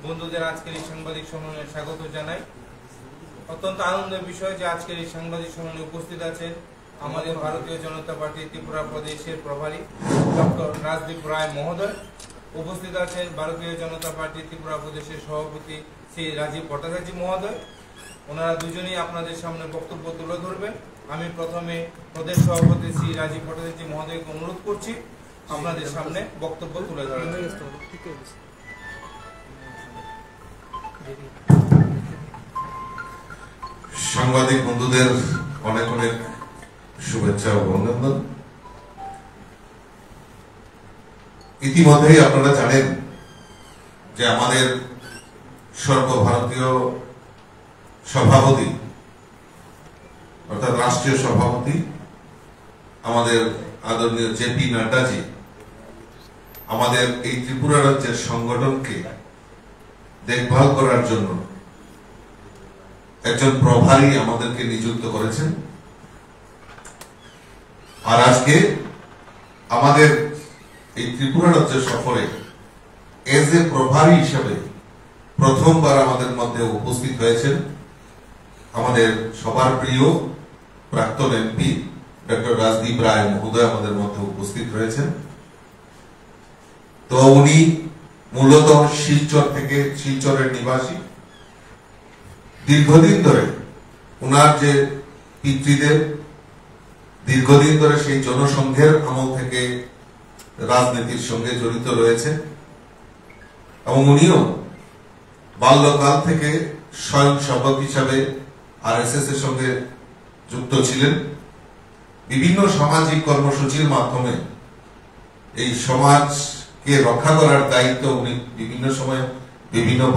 বন্ধুদের আজকের এই সাংবাদিক সম্মেলনে স্বাগত জানাই। অত্যন্ত আনন্দের বিষয় যে আজকের এই সাংবাদিক সম্মেলনে উপস্থিত আছেন আমাদের ভারতীয় জনতা পার্টি ত্রিপুরা প্রদেশের প্রভারী ডক্টর রাজদীপ রায় মহোদয়, উপস্থিত আছেন ভারতীয় জনতা পার্টি ত্রিপুরা প্রদেশের সভাপতি শ্রী রাজীব ভট্টাচার্য মহোদয়। ওনারা দুজনেই আপনাদের সামনে বক্তব্য তুলে ধরবেন। আমি প্রথমে প্রদেশ সভাপতি শ্রী রাজীব ভট্টাচার্য মহোদয়কে অনুরোধ করছি আপনাদের সামনে বক্তব্য তুলে ধরার জন্য। সাংবাদিক বন্ধুদের অনেক অনেক শুভেচ্ছা ও অভিনন্দন। ইতিমধ্যেই আপনারা জানেন যে আমাদের সর্বভারতীয় সভাপতি অর্থাৎ রাষ্ট্রীয় সভাপতি আমাদের আদরণীয় জেপি নাড্ডাজি আমাদের এই ত্রিপুরা রাজ্যের সংগঠনকে দেখভাল করার জন্য একজন প্রভারী আমাদেরকে নিযুক্ত করেছেন। আর আজকে আমাদের এই ত্রিপুরা রাজ্য সফরে এজ এ প্রভারী হিসেবে প্রথমবার আমাদের মধ্যে উপস্থিত হয়েছেন আমাদের সবার প্রিয় প্রাক্তন এমপি ডক্টর রাজদীপ রায় মহোদয় আমাদের মধ্যে উপস্থিত রয়েছেন। তো উনি মূলত শিলচরের নিবাসী। দীর্ঘদিন ধরে উনার যে পিতৃদেব দীর্ঘদিন ধরে সেই জনসংঘের আমল থেকে রাজনীতির সঙ্গে জড়িত রয়েছে এবং উনিও বাল্যকাল থেকে স্বয়ংসেবক হিসাবে আরএসএস এর সঙ্গে যুক্ত ছিলেন। বিভিন্ন সামাজিক কর্মসূচির মাধ্যমে এই সমাজকে রক্ষা করার দায়িত্ব উনি বিভিন্ন সময়ে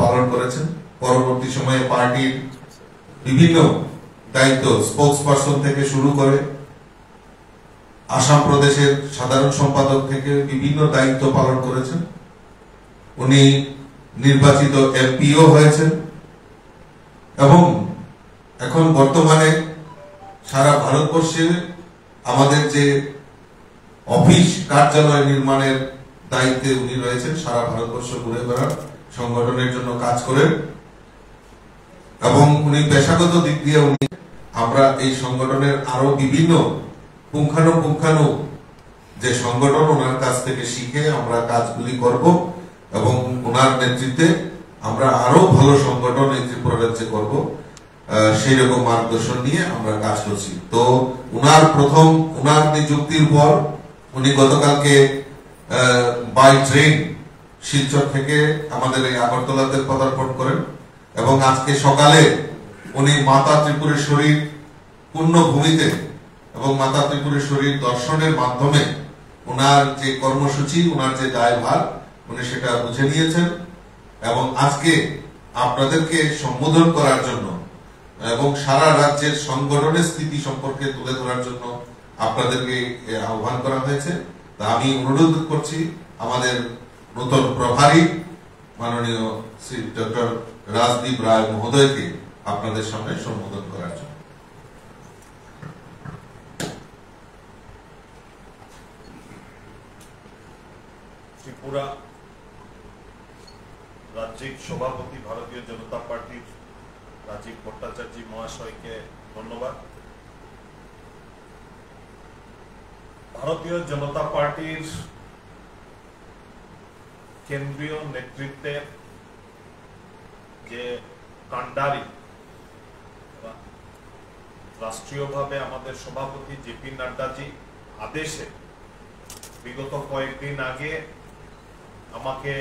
পালন করেছেন। পরবর্তী সময়ে পার্টির বিভিন্ন দায়িত্ব স্পোক্স পারসন থেকে শুরু করে আসাম প্রদেশের সাধারণ সম্পাদক থেকে বিভিন্ন দায়িত্ব পালন করেছেন। উনি নির্বাচিত এমপিও হয়েছেন এবং এখন বর্তমানে সারা ভারতবর্ষে আমাদের যে অফিস কার্যালয় নির্মাণের দায়িত্বে উনি রয়েছেন। সারা ভারতবর্ষ ঘুরে বেড়ান, সংগঠনের জন্য কাজ করেন এবং উনি পেশাগত দিক দিয়ে আমরা এই সংগঠনের আরো বিভিন্ন পুঙ্খানুপুঙ্খানু যে সংগঠন ওনার কাছ থেকে শিখে আমরা কাজগুলি করব এবং ওনার নেতৃত্বে আমরা আরো ভালো সংগঠন এই ত্রিপুরা রাজ্যে করব, সেই রকম মার্গদর্শন নিয়ে আমরা কাজ করছি। তো উনার নিযুক্তির পর উনি গতকালকে বাই ট্রেন শিলচর থেকে আমাদের এই আগরতলাতে পদার্পণ করেন এবং আজকে সকালে উনি মাতা ত্রিপুরেশ্বরীর পুণ্যভূমিতে এবং মাতা ত্রিপুরেশ্বরীর দর্শনের মাধ্যমে উনার যে কর্মসূচি, উনার যে দায়ভার উনি সেটা বুঝে নিয়েছেন এবং আজকে আপনাদেরকে সম্বোধন করার জন্য এবং সারা রাজ্যের সংগঠনের স্থিতি সম্পর্কে তুলে ধরার জন্য আপনাদেরকে আহ্বান করা হয়েছে। তা আমি অনুরোধ করছি আমাদের নতুন প্রভারী মাননীয় শ্রী ডক্টর রাজদীপ রায় মহোদয়কে আপনাদের সামনে সম্বোধন করার জন্য। ত্রিপুরা রাজ্যিক সভাপতি ভারতীয় জনতা পার্টির রাজীব ভট্টাচার্য মহাশয়কে ধন্যবাদ। ভারতীয় জনতা পার্টির কেন্দ্রীয় নেতৃত্বের যে কান্ডারি রাষ্ট্রীয়ভাবে আমাদের সভাপতি জেপি নাড্ডাজি আদেশে বিগত কয়েকদিন আগে আমাকে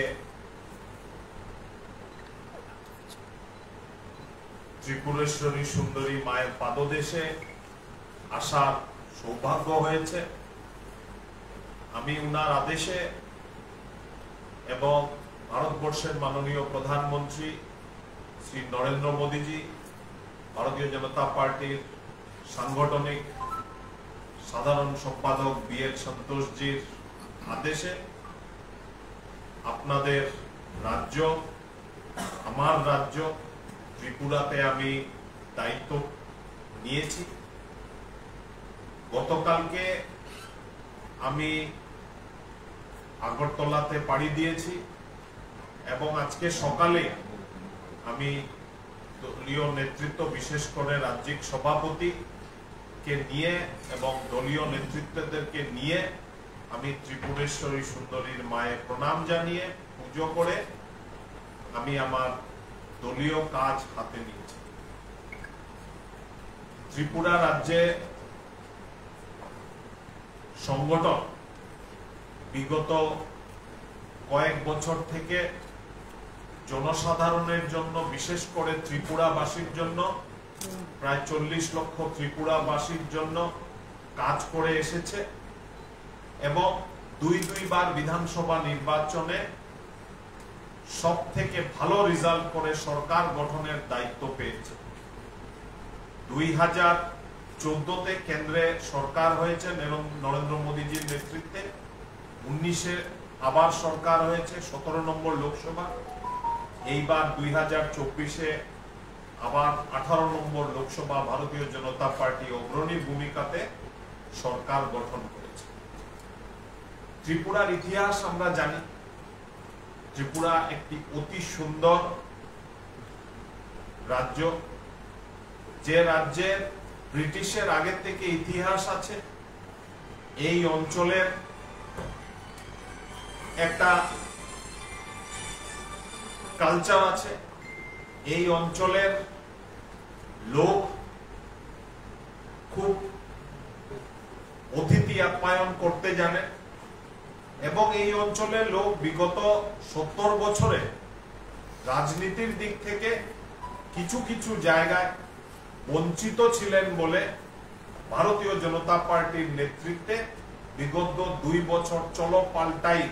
ত্রিপুরেশ্বরী সুন্দরী মায়ের পাদদেশে আসার সৌভাগ্য হয়েছে। আমি উনার আদেশে এবং ভারতবর্ষের মাননীয় প্রধানমন্ত্রী শ্রী নরেন্দ্র মোদীজি, ভারতীয় জনতা পার্টির সাংগঠনিক সাধারণ সম্পাদক বি.এল. সন্তোষজির আদেশে আপনাদের রাজ্য, আমার রাজ্য ত্রিপুরাতে আমি দায়িত্ব নিয়েছি। গতকালকে আমি আগরতলাতে পাড়ি দিয়েছি এবং আজকে সকালে আমি দলীয় নেতৃত্ব, বিশেষ করে রাজ্যিক সভাপতিকে নিয়ে এবং দলীয় নেতৃত্বদেরকে নিয়ে আমি ত্রিপুরেশ্বরী সুন্দরীর মায়ে প্রণাম জানিয়ে পুজো করে আমি আমার দলীয় কাজ হাতে নিয়েছি। ত্রিপুরা রাজ্যে সংগঠন বিগত কয়েক বছর থেকে জনসাধারণের জন্য, বিশেষ করে ত্রিপুরাবাসীর জন্য, প্রায় 40 লক্ষ ত্রিপুরাবাসীর জন্য কাজ করে এসেছে এবং দুইবার বিধানসভা নির্বাচনে সব থেকে ভালো রেজাল্ট করে সরকার গঠনের দায়িত্ব পেয়েছে। 2014-তে কেন্দ্রে সরকার হয়েছে নরেন্দ্র মোদীজির নেতৃত্বে, 19-এ আবার সরকার হয়েছে, 17 নম্বর লোকসভা, এইবার 2024-এ আবার 18 নম্বর লোকসভা ভারতীয় জনতা পার্টি অগ্রণী ভূমিকাতে সরকার গঠন করেছে। ত্রিপুরার ইতিহাস আমরা জানি। ত্রিপুরা একটি অতি সুন্দর রাজ্য, যে রাজ্যের ব্রিটিশের আগে থেকে ইতিহাস আছে। এই অঞ্চলের একটা কালচার আছে। এই অঞ্চলের লোক খুব অতিথি আপ্যায়ন করতে জানে এবং এই অঞ্চলের লোক বিগত 70 বছরে রাজনীতির দিক থেকে কিছু কিছু জায়গায় বঞ্চিত ছিলেন বলে ভারতীয় জনতা পার্টির নেতৃত্বে বিগত 2 বছর চলো পাল্টাই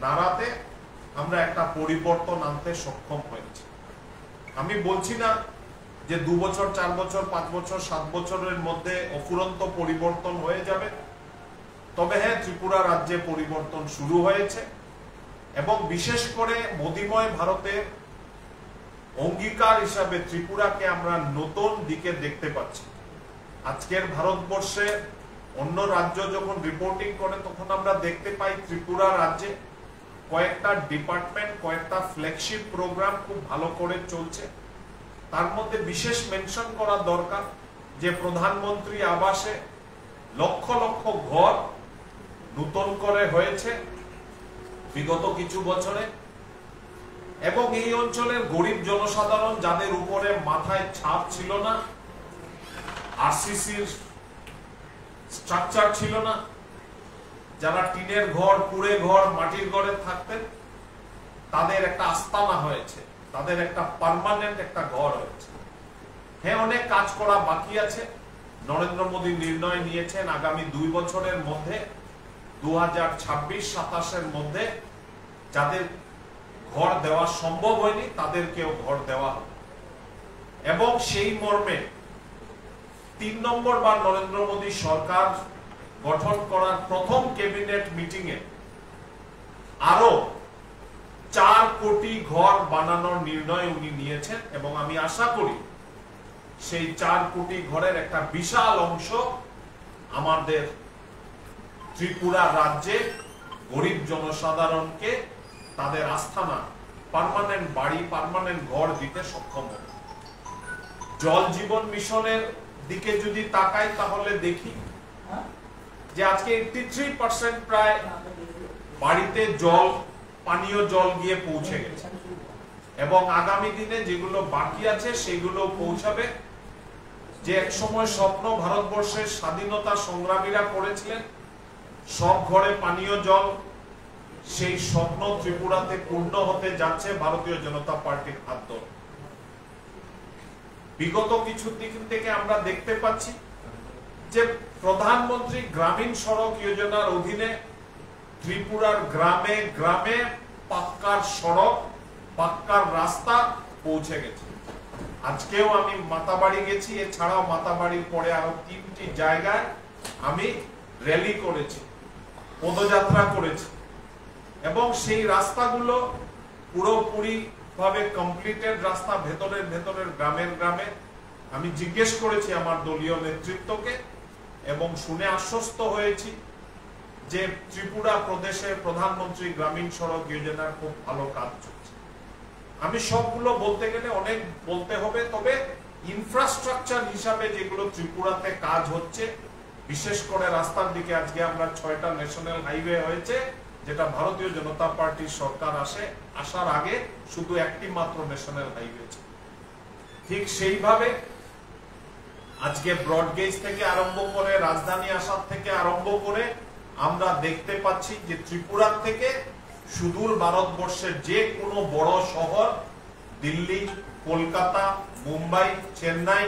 নাড়াতে আমরা একটা পরিবর্তন আনতে সক্ষম হয়েছি। আমি বলছি না যে 2 বছর, 4 বছর, 5 বছর, 7 বছরের মধ্যে অফুরন্ত পরিবর্তন হয়ে যাবে, তবে হ্যাঁ, ত্রিপুরা রাজ্যে পরিবর্তন শুরু হয়েছে এবং বিশেষ করে মোদীময় ভারতের অঙ্গীকার হিসাবে ত্রিপুরাকে আমরা নতুন দিকে দেখতে পাচ্ছি। আজকের ভারতবর্ষে অন্য রাজ্য যখন রিপোর্টিং করে তখন আমরা দেখতে পাই ত্রিপুরা রাজ্যে কয়েকটা ডিপার্টমেন্ট, কয়েকটা ফ্ল্যাগশিপ প্রোগ্রাম খুব ভালো করে চলছে। তার মধ্যে বিশেষ মেনশন করা দরকার যে প্রধানমন্ত্রী আবাসে লক্ষ লক্ষ ঘর নতুন করে হয়েছে বিগত কিছু বছরে এবং এই অঞ্চলের গরিব জনসাধারণ, যাদের উপরে মাথায় ছাদ ছিল না, আরসিসির স্ট্রাকচার ছিল না, যারা টিনের ঘর, কুড়ে ঘর, মাটির ঘরে থাকতেন, তাদের একটা আস্তানা হয়েছে, তাদের একটা পার্মানেন্ট একটা ঘর হয়েছে। হ্যাঁ, অনেক কাজ করা বাকি আছে। নরেন্দ্র মোদী নির্ণয় নিয়েছেন আগামী 2 বছরের মধ্যে 2026-27-এর মধ্যে যাদের ঘর দেওয়া সম্ভব হয়নি তাদেরকেও ঘর দেওয়া হবে এবং সেই মর্মে 3 নম্বর বার নরেন্দ্র মোদী সরকার গঠন করার প্রথম ক্যাবিনেট মিটিং এ আরো 4 কোটি ঘর বানানোর নির্ণয় উনি নিয়েছেন এবং আমি আশা করি সেই 4 কোটি ঘরের একটা বিশাল অংশ আমাদের ত্রিপুরা রাজ্যে গরিব জনসাধারণকে তাদের আস্থানা, পার্মানেন্ট বাড়ি, পার্মানেন্ট ঘর দিতে সক্ষম হবে। জল জীবন মিশনের দিকে যদি তাকাই তাহলে দেখি যে আজকে 83% প্রায় বাড়িতে জল, পানীয় জল গিয়ে পৌঁছে গেছে এবং আগামী দিনে যেগুলো বাকি আছে সেগুলো পৌঁছাবে। যে এক সময় স্বপ্ন ভারতবর্ষের স্বাধীনতা সংগ্রামীরা করেছিলেন, সব ঘরে পানীয় জল, সেই স্বপ্ন ত্রিপুরাতে পূর্ণ হতে যাচ্ছে ভারতীয় জনতা পার্টির হাত ধরে। বিগত কিছু দিন থেকে আমরা দেখতে পাচ্ছি যে প্রধানমন্ত্রী গ্রামীণ সড়ক যোজনার অধীনে ত্রিপুরার গ্রামে গ্রামে পাক্কার সড়ক, পাক্কার রাস্তা পৌঁছে গেছে। আজকেও আমি মাতাবাড়ি গেছি, এছাড়াও মাতাবাড়ির পরে আরো 3টি জায়গায় আমি র্যালি করেছি, পদযাত্রা করেছি এবং সেই রাস্তাগুলো পুরোপুরি ভাবে কমপ্লিটেড রাস্তা, ভেতরের গ্রামের গ্রামে। আমি জিজ্ঞেস করেছি আমার দলীয় নেতৃত্বকে এবং শুনে আশ্বস্ত হয়েছি যে ত্রিপুরা প্রদেশের প্রধানমন্ত্রী গ্রামীণ সড়ক যোজনার খুব ভালো কাজ চলছে। আমি সবগুলো বলতে গেলে অনেক বলতে হবে, তবে ইনফ্রাস্ট্রাকচার হিসাবে যেগুলো ত্রিপুরাতে কাজ হচ্ছে, বিশেষ করে রাস্তার দিকে আজকে আমরা 6টা ন্যাশনাল হাইওয়ে হয়েছে, যেটা ভারতীয় জনতা পার্টির সরকার আসার আগে শুধু একটি মাত্র ন্যাশনাল হাইওয়ে ছিল। ঠিক সেইভাবে আজকে ব্রডগেজ থেকে আরম্ভ করে রাজধানী আসার থেকে আরম্ভ করে আমরা দেখতে পাচ্ছি যে ত্রিপুরা থেকে সুদূর ভারতবর্ষের যে কোনো বড় শহর, দিল্লি, কলকাতা, মুম্বাই, চেন্নাই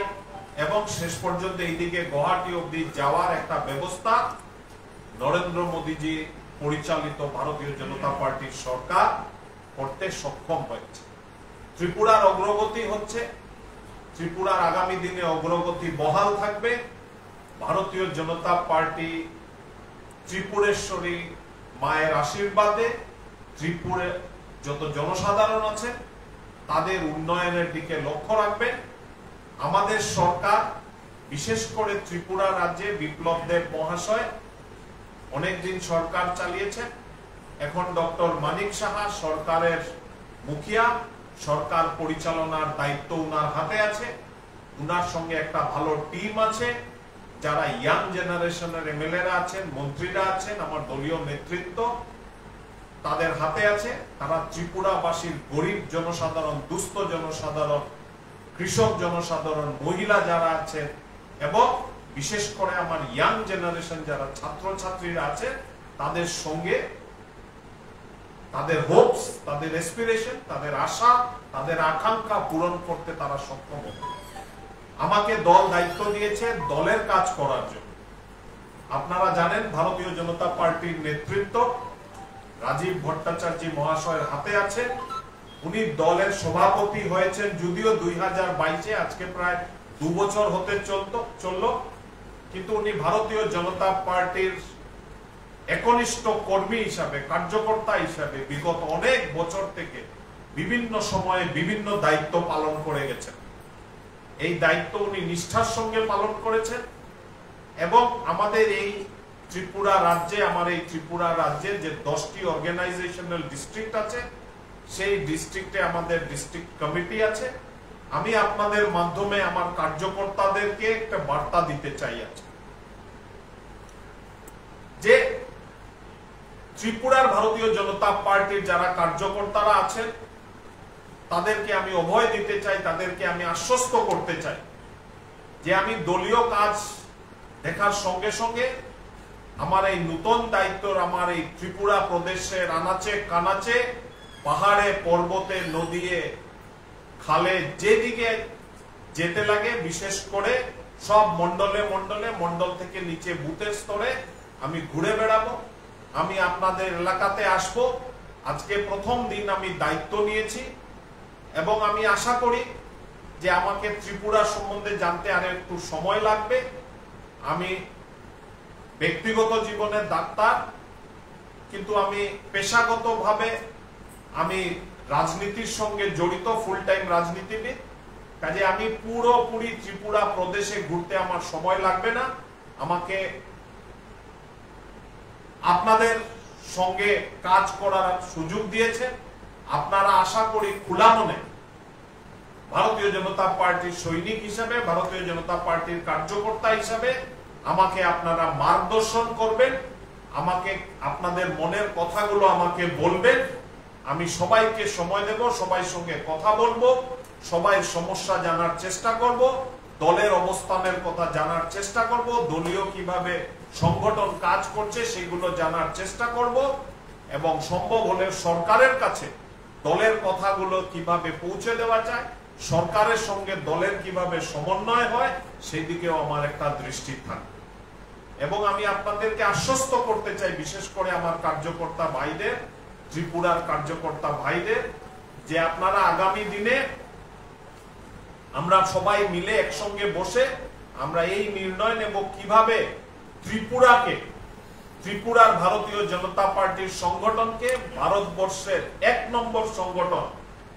এবং শেষ পর্যন্ত এইদিকে গুয়াহাটি অব্দি যাওয়ার একটা ব্যবস্থা নরেন্দ্র মোদীজি পরিচালিত ভারতীয় জনতা পার্টির সরকার করতে সক্ষম হয়েছে। ত্রিপুরার অগ্রগতি হচ্ছে, ত্রিপুরার আগামী দিনে অগ্রগতি বহাল থাকবে। ভারতীয় জনতা পার্টি ত্রিপুরেশ্বরী মায়ের আশীর্বাদে ত্রিপুরে যত জনসাধারণ আছে তাদের উন্নয়নের দিকে লক্ষ্য রাখবে। আমাদের সরকার, বিশেষ করে ত্রিপুরা রাজ্যে বিপ্লব দেব মহাশয় অনেকদিন সরকার চালিয়েছেন। এখন ডক্টর মানিক সাহা সরকারের মুখিয়া, সরকার পরিচালনার দায়িত্ব উনার হাতে আছে। উনার সঙ্গে একটা ভালো টিম আছে, যারা ইয়াং জেনারেশনের এমএলএরা আছেন, মন্ত্রীরা আছেন, আমার দলীয় নেতৃত্ব তাদের হাতে আছে। তারা ত্রিপুরাবাসীর গরিব জনসাধারণ, দুস্থ জনসাধারণ, কৃষক জনসাধারণ, মহিলা যারা আছেন এবং বিশেষ করে আমার ইয়াং জেনারেশন যারা ছাত্রছাত্রীরা আছে, তাদের সঙ্গে তাদের হোপস, তাদের এসপিরেশন, তাদের আশা, তাদের আকাঙ্ক্ষা পূরণ করতে তারা সক্ষম হবে। আমাকে দল দায়িত্ব দিয়েছে দলের কাজ করার জন্য। আপনারা জানেন ভারতীয় জনতা পার্টির নেতৃত্ব রাজীব ভট্টাচার্য মহাশয়ের হাতে আছে। উনি দলের সভাপতি হয়েছেন, যদিও 2022-এ, আজকে প্রায় 2 বছর হতে চলল, কিন্তু উনি ভারতীয় জনতা পার্টির একনিষ্ঠ কর্মী হিসাবে, কার্যকর্তা হিসাবে বিগত অনেক বছর থেকে বিভিন্ন সময়ে বিভিন্ন দায়িত্ব পালন করে গেছেন। এই দায়িত্ব উনি নিষ্ঠার সঙ্গে পালন করেছেন এবং আমাদের এই ত্রিপুরা রাজ্যে, আমার এই ত্রিপুরা রাজ্যের যে 10টি অর্গানাইজেশনাল ডিস্ট্রিক্ট আছে, সেই ডিস্ট্রিক্টে আমাদের ডিস্ট্রিক্ট কমিটি আছে। আমি আপনাদের মাধ্যমে আমার কার্যকর্তাদেরকে একটা বার্তা দিতে চাই আছে যে ত্রিপুরার ভারতীয় জনতা পার্টির যারা কার্যকর্তারা আছেন তাদেরকে আমি অভয় দিতে চাই, তাদেরকে আমি আশ্বস্ত করতে চাই যে আমি দলীয় কাজ দেখার সঙ্গে সঙ্গে আমার এই নতুন দায়িত্বর, আমার এই ত্রিপুরা প্রদেশের আনাচে কানাচে, পাহাড়ে, পর্বতে, নদীয়ে, খালে যেদিকে যেতে লাগে, বিশেষ করে সব মন্ডলে মন্ডলে, মন্ডল থেকে নিচে বুথের স্তরে আমি ঘুরে বেড়াবো। আমি আপনাদের এলাকাতে আসব। আজকে প্রথম দিন আমি দায়িত্ব নিয়েছি এবং আমি আশা করি যে আমাকে ত্রিপুরা সম্বন্ধে জানতে আর একটু সময় লাগবে। আমি ব্যক্তিগত জীবনে ডাক্তার, কিন্তু আমি পেশাগতভাবে আমি রাজনীতির সঙ্গে জড়িত, ফুল টাইম রাজনীতিবিদ। কাজে আমি পুরোপুরি ত্রিপুরা প্রদেশে ঘুরতে আমার সময় লাগবে না। আমাকে আপনাদের সঙ্গে কাজ করার সুযোগ দিয়েছে। আপনারা আশা করি খোলা মনে ভারতীয় জনতা পার্টির সৈনিক হিসাবে, ভারতীয় জনতা পার্টির কার্যকর্তা হিসাবে আমাকে আপনারা মার্গদর্শন করবেন, আমাকে আপনাদের মনের কথাগুলো আমাকে বলবেন। আমি সবাইকে সময় দেব, সবাই সঙ্গে কথা বলবো, সবাই সমস্যা জানার চেষ্টা করব, দলের অবস্থানের কথা জানার চেষ্টা করব, দলীয় কিভাবে সংগঠন কাজ করছে সেগুলো জানার চেষ্টা করব এবং সম্ভব হলে সরকারের কাছে দলের কথাগুলো কিভাবে পৌঁছে দেওয়া যায়, সরকারের সঙ্গে দলের কিভাবে সমন্বয় হয় সেই দিকেও আমার একটা দৃষ্টি থাকবে। এবং আমি আপনাদেরকে আশ্বস্ত করতে চাই, বিশেষ করে আমার কার্যকর্তা ভাইদের, ত্রিপুরার কার্যকর্তা ভাইদের, যে আপনারা আগামী দিনে আমরা সবাই মিলে একসঙ্গে বসে আমরা এই নির্ণয় নেব কিভাবে ত্রিপুরাকে, ত্রিপুরার ভারতীয় জনতা পার্টির সংগঠনকে ভারতবর্ষের 1 নম্বর সংগঠন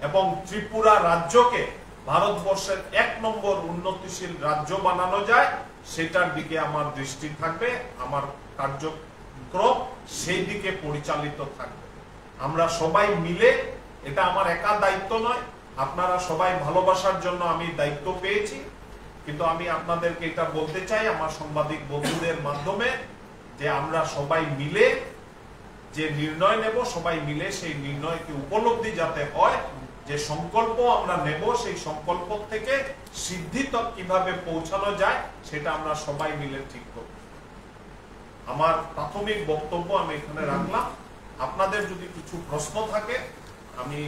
এবং ত্রিপুরা রাজ্যকে ভারতবর্ষের 1 নম্বর উন্নতিশীল রাজ্য বানানো যায়, সেটার দিকে আমার দৃষ্টি থাকবে। আমার ক্রম সেই দিকে পরিচালিত থাকবে। আমরা সবাই মিলে, এটা আমার একা দায়িত্ব নয়, আপনারা সবাই ভালোবাসার জন্য আমি দায়িত্ব পেয়েছি, কিন্তু আমি আপনাদেরকে এটা বলতে চাই আমার সাংবাদিক বন্ধুদের মাধ্যমে যে আমরা সবাই মিলে যে নির্ণয় নেব, সবাই মিলে সেই নির্ণয়কে উপলব্ধি যাতে হয়, যে সংকল্প আমরা নেব সেই সংকল্প থেকে সিদ্ধি তক কিভাবে পৌঁছানো যায় সেটা আমরা সবাই মিলে ঠিক করব। আমার প্রাথমিক বক্তব্য আমি এখানে রাখলাম। আপনাদের যদি কিছু প্রশ্ন থাকে আমি